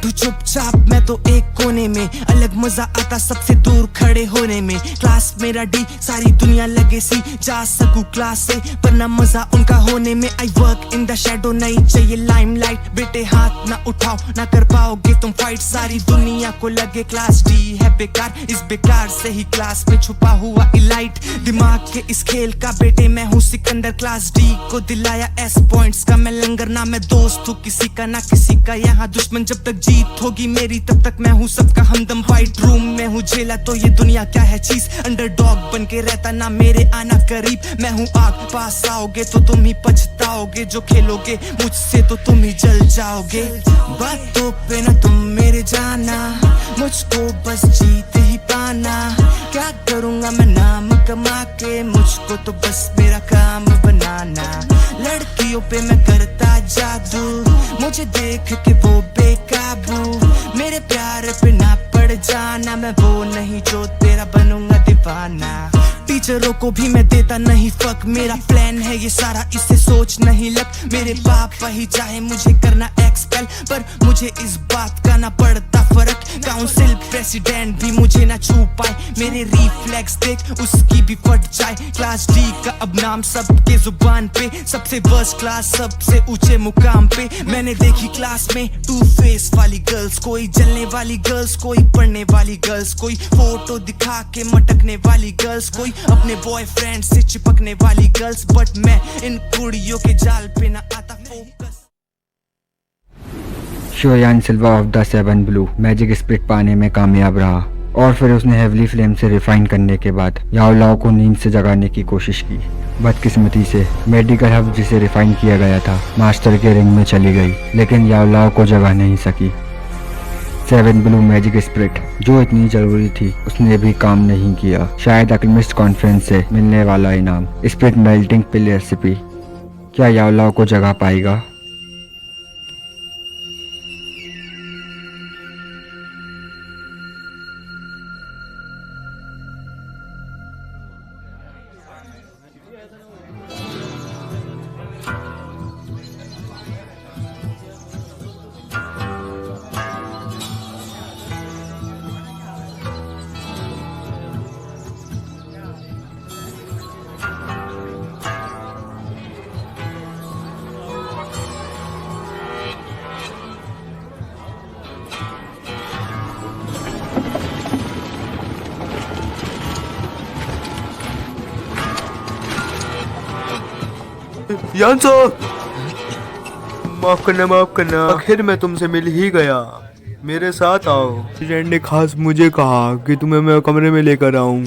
बैठू चुपचाप मैं तो एक कोने में, अलग मजा आता सबसे दूर खड़े होने में। क्लास मेरा डी, सारी दुनिया लगे सी, जा सकूं क्लास से पर ना मजा उनका होने में। I work in the shadow, नहीं चाहिए लाइमलाइट, बेटे हाथ ना उठाओ ना कर पाओगे तुम फाइट। सारी दुनिया को लगे क्लास डी है बेकार, इस बेकार से ही क्लास में छुपा हुआ इलाइट। दिमाग के इस खेल का बेटे मैं हूँ सिकंदर, क्लास डी को दिलाया एस पॉइंट्स का मैं लंगर। ना मैं दोस्त हूँ किसी का ना किसी का, यहाँ दुश्मन जब तक जीत होगी मेरी तब तक मैं हूँ सबका हमदम। फाइट रूम में हूँ झेला तो ये दुनिया क्या है चीज, अंडरडॉग बन के रहता ना मेरे आना करीब। मैं हूँ आग, पास आओगे तो तुम ही पछताओगे, जो खेलोगे मुझसे तो तुम ही जल जाओगे। बातों पे ना तुम मेरे जाना, मुझको बस जीत ही पाना। क्या करूँगा मैं नाम कमा के, मुझको तो बस मेरा काम बनाना। लड़कियों पे मैं करता जादू, मुझे देख के वो बेकाबू। मेरे प्यार पे ना पड़ जाना, मैं वो नहीं जो तेरा बनूंगा दीवाना। टीचरों को भी मैं देता नहीं फक, मेरा प्लान है ये सारा इससे सोच नहीं लग। मेरे पापा ही चाहे मुझे करना एक्सपेल, पर मुझे इस बात का ना पड़ता फर्क। काउंसिल प्रेसिडेंट भी मुझे ना छू पाए, मेरे रिफ्लेक्स देख उसकी भी फट जाए। क्लास डी का अब नाम सबके जुबान पे, सबसे वर्स्ट क्लास सबसे ऊंचे मुकाम पे। मैंने देखी क्लास में टू फेस वाली गर्ल्स, कोई जलने वाली गर्ल्स, कोई पढ़ने वाली गर्ल्स, कोई फोटो दिखा के मटकने वाली गर्ल्स, कोई अपने बॉयफ्रेंड से चिपकने वाली गर्ल्स। बट मैं इन कुड़ियों के जाल पे ना आता focus. Shoyan Silva of the seven blue magic spirit पाने में कामयाब रहा और फिर उसने हेवली फ्लेम से रिफाइन करने के बाद याओ लाओ को नींद से जगाने की कोशिश की। बदकिस्मती से मेडिकल हब जिसे रिफाइन किया गया था मास्टर के रिंग में चली गई, लेकिन याओ लाओ को जगा नहीं सकी। सेवन ब्लू मैजिक स्पिरिट जो इतनी जरूरी थी उसने भी काम नहीं किया। शायद अल्केमिस्ट कॉन्फ्रेंस से मिलने वाला इनाम स्पिरिट मेल्टिंग पिल रेसिपी क्या याओ लाओ को जगा पाएगा? यान्सो, माफ करना, आखिर मैं तुमसे मिल ही गया। मेरे साथ आओ। फ्रेंड ने खास मुझे कहा कि तुम्हें मैं कमरे में लेकर आऊं।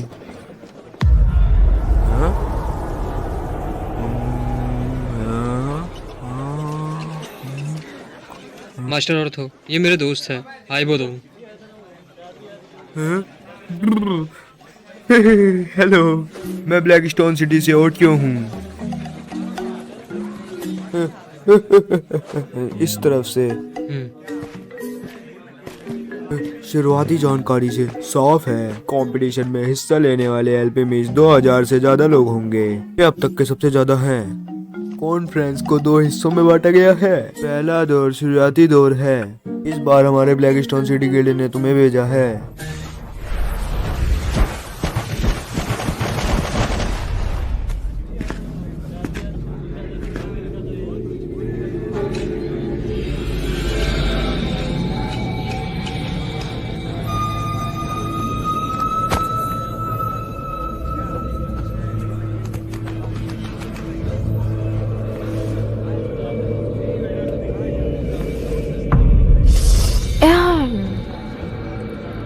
मास्टर और थो, ये मेरे दोस्त है, हाय बोलो। हेलो, मैं ब्लैक स्टोन सिटी से ओटियो हूँ। इस तरफ से शुरुआती जानकारी से साफ है कंपटीशन में हिस्सा लेने वाले एल्केमिस्ट 2000 से ज्यादा लोग होंगे। ये अब तक के सबसे ज्यादा हैं। कॉन्फ्रेंस को 2 हिस्सों में बांटा गया है। पहला दौर शुरुआती दौर है। इस बार हमारे ब्लैक स्टोन सिटी गिल्ड ने तुम्हें भेजा है।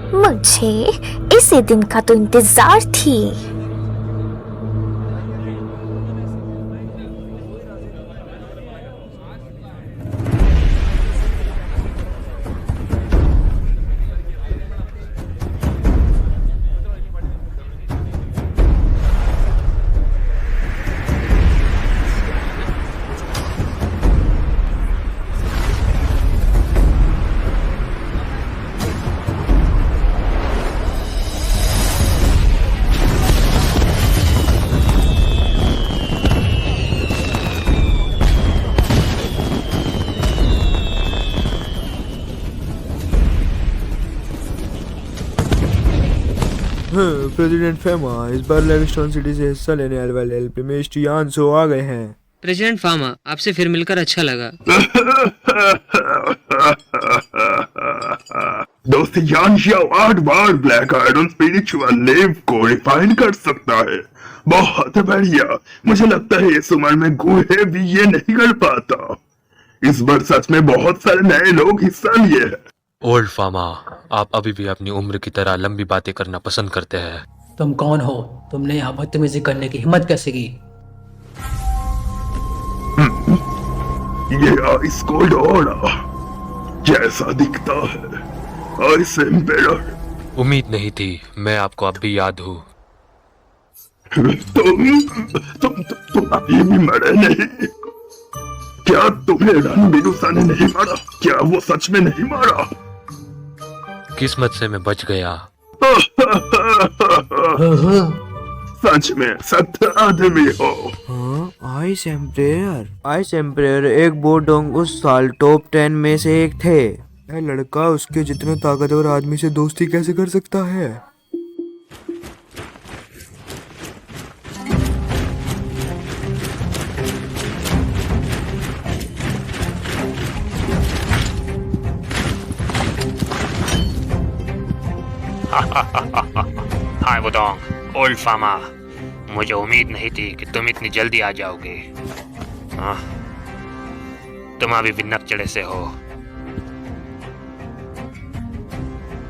मुझे इसी दिन का तो इंतजार थी। प्रेसिडेंट फेमा, इस बार लिविंगस्टन सिटी से हिस्सा लेने वाले एलपी में यानसो आ गए हैं। प्रेसिडेंट फार्मा, आपसे फिर मिलकर अच्छा लगा। दोस्त यान शियाओ 8 बार ब्लैक आयरन स्पिरिचुअल लेव को रिफाइन कर सकता है। बहुत बढ़िया। मुझे लगता है इस उम्र में गूढ़े भी ये नहीं कर पाता। इस बार सच में बहुत सारे नए लोग हिस्सा लिए हैं। ओल्ड फार्मा, आप अभी भी अपनी उम्र की तरह लंबी बातें करना पसंद करते हैं। तुम कौन हो? तुमने यहाँ बदतमीजी करने की हिम्मत कैसे की? ये आइस कोल्ड ऑरा जैसा दिखता है। Ice emperor. उम्मीद नहीं थी, मैं आपको अब भी याद हूँ। तुम अभी भी मरे नहीं? क्या तुम्हें रणबीरूसा ने नहीं मारा? क्या वो सच में नहीं मारा? किस्मत से मैं बच गया। सच में सत्य आदमी हो। हाँ, आइस एम्परेयर एक बोडोंग उस साल टॉप 10 में से एक थे। यह लड़का उसके जितने ताकतवर आदमी से दोस्ती कैसे कर सकता है? हाय वुडोंग, ओल्ड फार्मा, मुझे उम्मीद नहीं थी कि तुम इतनी जल्दी आ जाओगे। हाँ, तुम अभी भी नकचड़े से हो।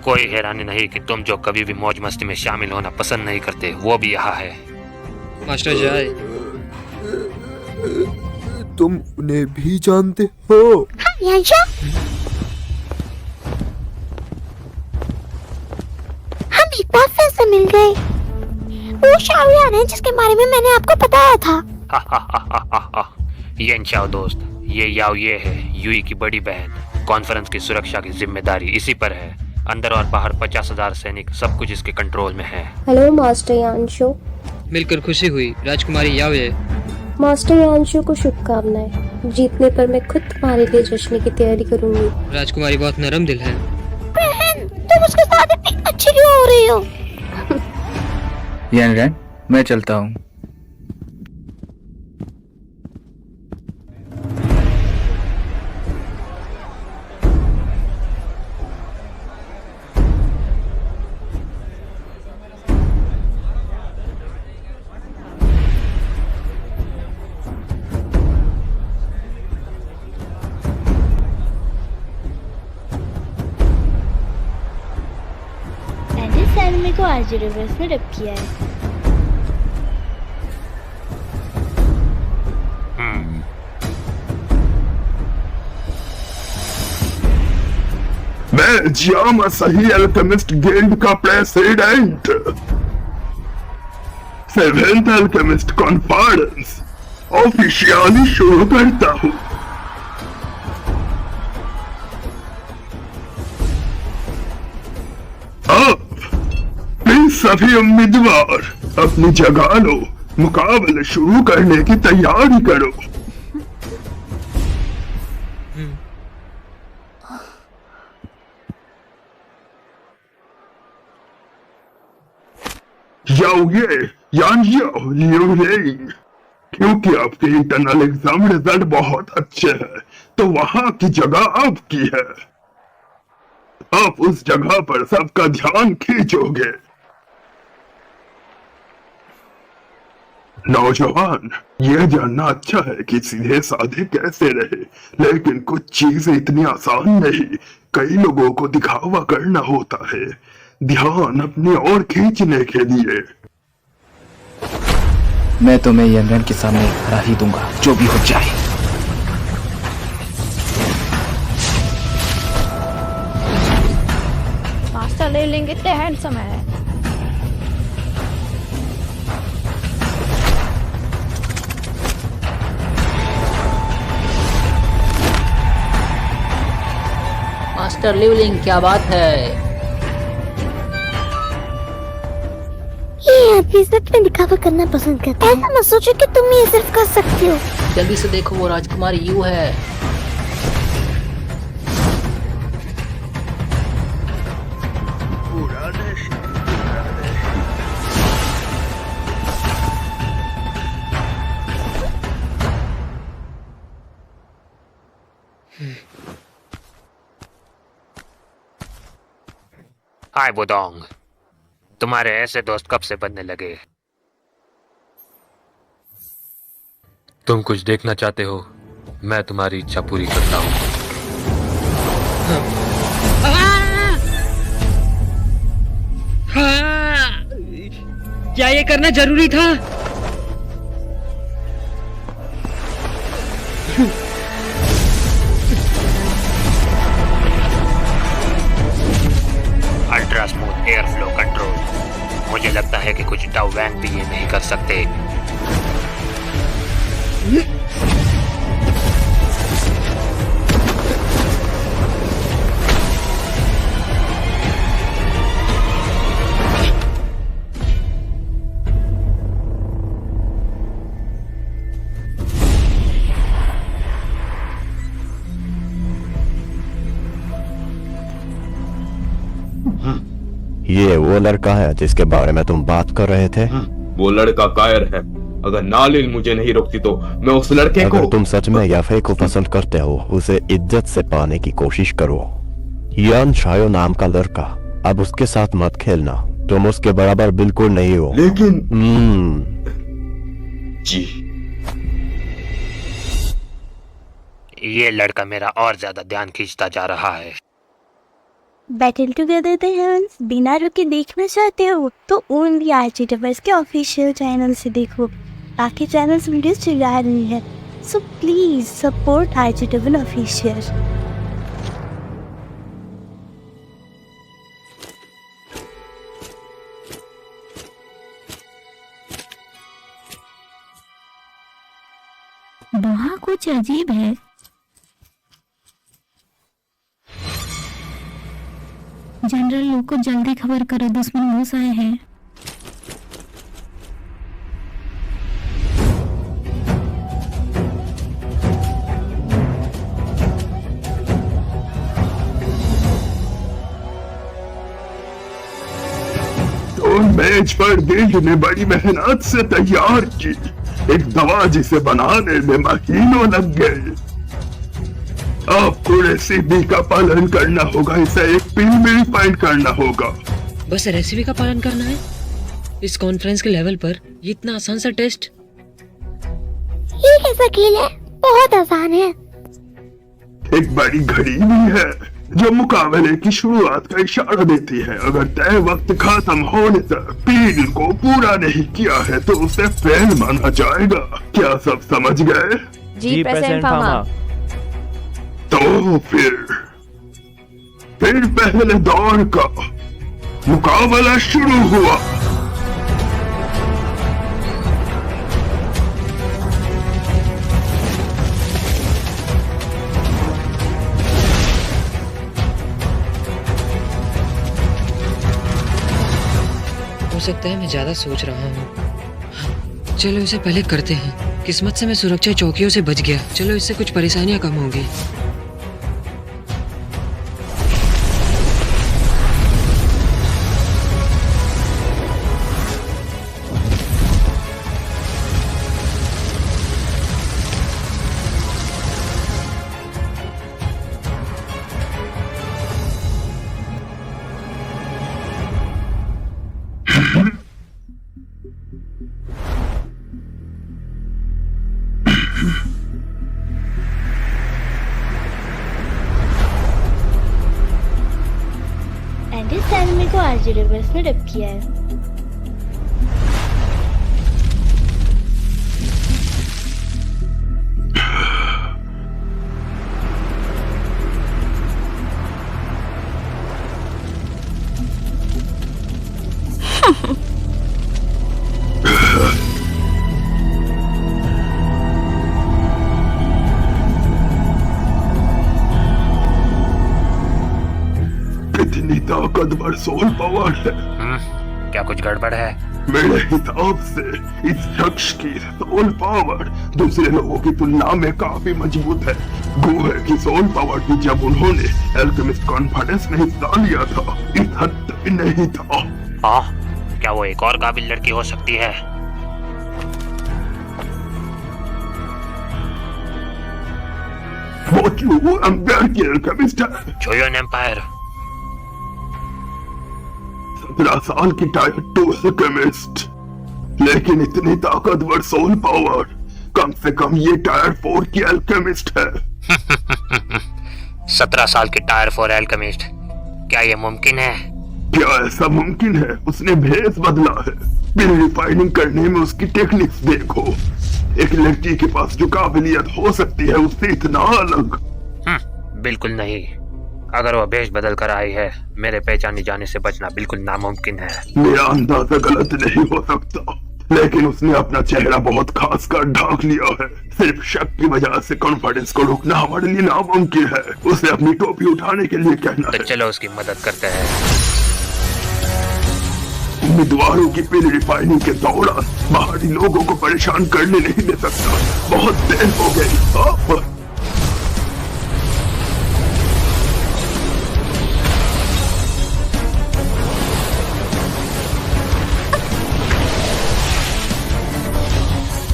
कोई हैरानी नहीं कि तुम जो कभी भी मौज मस्ती में शामिल होना पसंद नहीं करते, वो भी यहाँ है। मास्टर जाए। तुम उन्हें भी जानते हो? यांशा, हम एक बार फिर से मिल गए। वो शाओयान है जिसके बारे में मैंने आपको बताया था। ये चाओ दोस्त, ये याओ ये है यूई की बड़ी बहन। कॉन्फ्रेंस की सुरक्षा की जिम्मेदारी इसी पर है। अंदर और बाहर 50,000 सैनिक, सब कुछ इसके कंट्रोल में है। Hello master Yansho. मिलकर खुशी हुई। राजकुमारी याओये। मास्टर यांशो को शुभकामनाएं। जीतने पर मैं खुद तुम्हारे लिए जश्न की तैयारी करूंगी। राजकुमारी बहुत नरम दिल है। बहन, तुम उसके साथ इतनी अच्छी क्यों हो रही हो? यान रैन, मैं चलता हूँ। एनिमे को आरजी रिवर्स में रख किया है। मैं जियामा सही अल्केमिस्ट गिल्ड का president. 7th alchemist conference officially शुरू करता हूँ। अब प्लीज सभी उम्मीदवार अपनी जगह लो। मुकाबले शुरू करने की तैयारी करो। क्योंकि आपके इंटरनल एग्जाम रिजल्ट बहुत अच्छे हैं, तो वहां की जगह आपकी है। आप उस जगह पर सबका ध्यान खींचोगे। नौजवान, यह जानना अच्छा है कि सीधे साधे कैसे रहे, लेकिन कुछ चीजें इतनी आसान नहीं। कई लोगों को दिखावा करना होता है, ध्यान अपनी ओर खींचने के लिए। मैं तुम्हें यंगन के सामने हरा ही दूंगा, जो भी हो जाए। मास्टर ले लेंगे तो हैंडसम है। मास्टर लिवलिंग, क्या बात है? ये आदमी सच में दिखावा करना पसंद करता है। ऐसा मत सोचो कि तुम ये सिर्फ कर सकते हो। जल्दी से देखो, वो राजकुमारी यू है। हाय बुदोंग, तुम्हारे ऐसे दोस्त कब से बनने लगे? तुम कुछ देखना चाहते हो, मैं तुम्हारी इच्छा पूरी करता हूँ। क्या ये करना जरूरी था? Ultra smooth air flow control. मुझे लगता है कि कुछ डाउ वैंग भी ये नहीं कर सकते। ये वो लड़का है जिसके बारे में तुम बात कर रहे थे? वो लड़का कायर है। अगर नालिन मुझे नहीं रोकती तो मैं उस लड़के को... अगर तुम सच में याफे को पसंद करते हो, उसे इज्जत से पाने की कोशिश करो। यान शायो नाम का लड़का, अब उसके साथ मत खेलना। तुम उसके बराबर बिल्कुल नहीं हो। लेकिन जी, ये लड़का मेरा और ज्यादा ध्यान खींचता जा रहा है। बैटल टुगेदर द हेवंस बिना रुके देखना चाहते हो तो ओनली आर्चिटवर्स के ऑफिशियल चैनल से देखो। बाकी चैनल्स वीडियोस चला रही है, सो प्लीज सपोर्ट आर्चिटवर ऑफिशियल। वहाँ कुछ अजीब है। जनरल लोग को जल्दी खबर करो, दुश्मन घुस आए हैं। तो मेज पर गिल्ड ने बड़ी मेहनत से तैयार की एक दवा जिसे बनाने में महीनों लग गए। आपको रेसिपी का पालन करना होगा, इसे एक पिल में रिफाइन करना होगा। बस रेसिपी का पालन करना है? इस कॉन्फ्रेंस के लेवल पर ये इतना आसान सा टेस्ट? ये कैसा खेल है? बहुत आसान है। एक बड़ी घड़ी भी है जो मुकाबले की शुरुआत का इशारा देती है। अगर तय वक्त खत्म होने तक पील को पूरा नहीं किया है तो उसे फेल माना जाएगा। क्या सब समझ गए? जी प्रेसिडेंट फार्मा। तो फिर पहले दौर का मुकाबला शुरू हुआ। हो सकता है मैं ज्यादा सोच रहा हूँ। चलो इसे पहले करते हैं। किस्मत से मैं सुरक्षा चौकियों से बच गया। चलो इससे कुछ परेशानियां कम होंगी। एंडिस एनिमी को आरजी रिवर्स ने रैप किया है। कितनी ताकतवर सोल पावर है। क्या कुछ गड़बड़ है? मेरे हिसाब से इस शख्स की सोल पावर दूसरे लोगों की तुलना में काफी मजबूत है। गुहे की सोल पावर भी जब उन्होंने एल्केमिस्ट कॉन्फ्रेंस में हिस्सा लिया था इस हद तक नहीं था। क्या वो एक और काबिल लड़की हो सकती है? वो क्यों एम्पायर की एल्केमिस्ट है? जोयोन एम्पायर। 17 साल की टायर 2 केमिस्ट, लेकिन इतनी ताकतवर सोल पावर, कम से कम ये टायर 4 की एल्केमिस्ट है। 17 साल की टायर 4 एल्केमिस्ट, क्या ये मुमकिन है? क्या ऐसा मुमकिन है? उसने भेस बदला है। बिल रिफाइनिंग करने में उसकी टेक्निक्स देखो। एक लड़की के पास जो काबिलियत हो सकती है उससे इतना अलग। बिल्कुल नहीं। अगर वह भेष बदल कर आई है, मेरे पहचाने जाने से बचना बिल्कुल नामुमकिन है। मेरा अंदाजा गलत नहीं हो सकता, लेकिन उसने अपना चेहरा बहुत खास कर ढाक लिया है। सिर्फ शक की वजह से कॉन्फिडेंस को रोकना हमारे लिए नामुमकिन है। उसे अपनी टोपी उठाने के लिए कहना तो है। चलो उसकी मदद करते हैं। उम्मीदवारों की पिन रिफाइनिंग के दौरान बाहरी लोगों को परेशान करने नहीं दे सकता। बहुत देर हो गई।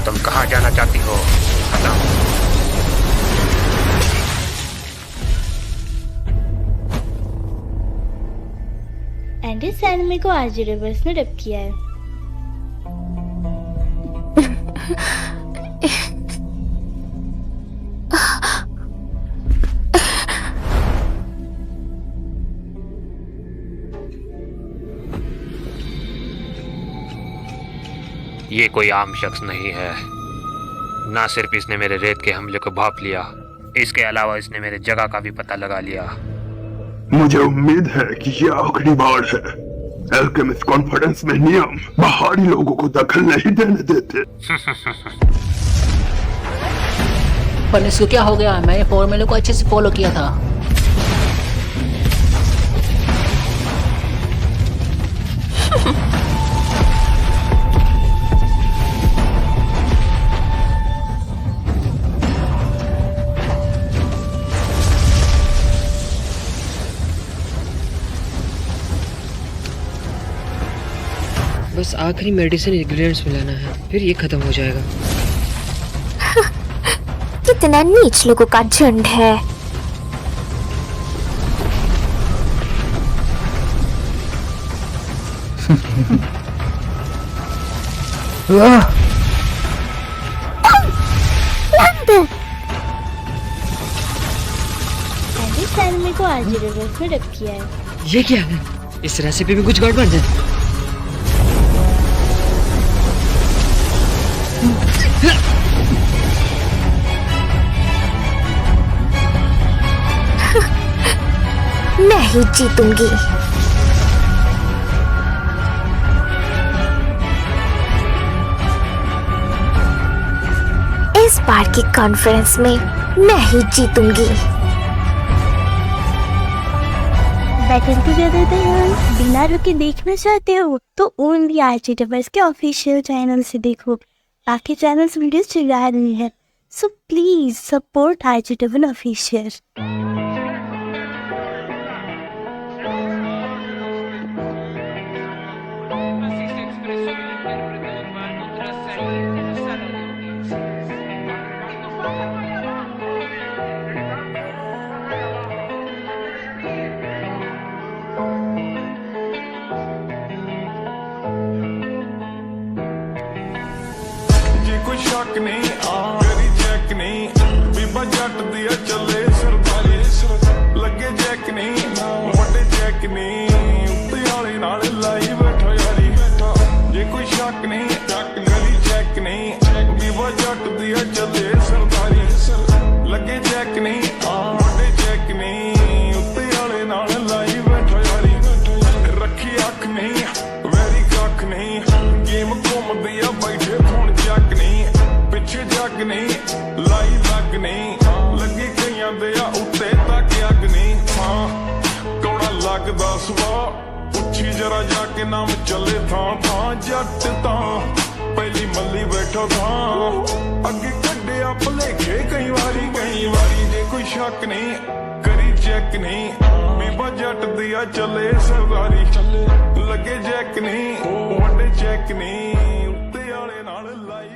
तुम कहाँ जाना चाहती हो? बताओ। एंडी सैलमी को आरजे रिवर्स ने रब किया है। ये कोई आम शख्स नहीं है। ना सिर्फ इसने मेरे रेत के हमले को भांप लिया, इसके अलावा इसने मेरे जगह का भी पता लगा लिया। मुझे उम्मीद है कि ये आखिरी बार है। एल्केमिस्ट कॉन्फिडेंस में नियम बाहरी लोगों को दखल नहीं देने देते। पर इसको क्या हो गया? मैंने फॉर्मूले को अच्छे से फॉलो किया था। बस आखिरी मेडिसिन इंग्रेडिएंट्स मिलाना है, फिर ये खत्म हो जाएगा। कितना नीच लोगों का झुंड है। एंडी सैलमी को आरजे रिवर्स ने रब किया है। ये क्या है? इस रेसिपी में कुछ गड़बड़ है। मैं ही जीतूंगी। इस बार की कॉन्फ्रेंस में मैं ही जीतूंगी। बैटल टुगेदर बिना रुके देखना चाहते हो तो ओनली आरजे रिवर्स के ऑफिशियल चैनल से देखो। बाकी चैनल्स वीडियोस चला रही है, so please support RJ reverse official. शक नहीं मेरी चेक नहीं बीबा जट दिया चले सरदारी लगे चेक नहीं बड़े चेक नहीं उत्ते वाले नाल लाई बैठो यारी जे कोई शक नहीं मेरी चेक नहीं बीबा जट दिया चले सरदारी लगे चेक नहीं बड़े चेक नहीं उत्ते वाले नाल लाई बैठो यारी रखी अख नहीं वेरी कख नहीं गेम घूम दिया बैठे फोन चक नहीं पिछे जग नहीं लाई लग नहीं लगी कईयां दिया उत्ते तक अग नहीं। हाँ कौड़ा लगदा सुबह पुछी जरा जाके नाम चले थां थां जट तां पहली मल्ली बैठो थां अगे कड्डिया भलेखे कई वारी जे कोई शक नहीं करी चेक नहीं बीबा जट दिया चले सरदारी लगे जैक नहीं वड्डे चेक नहीं उत्ते वाले नाल लाई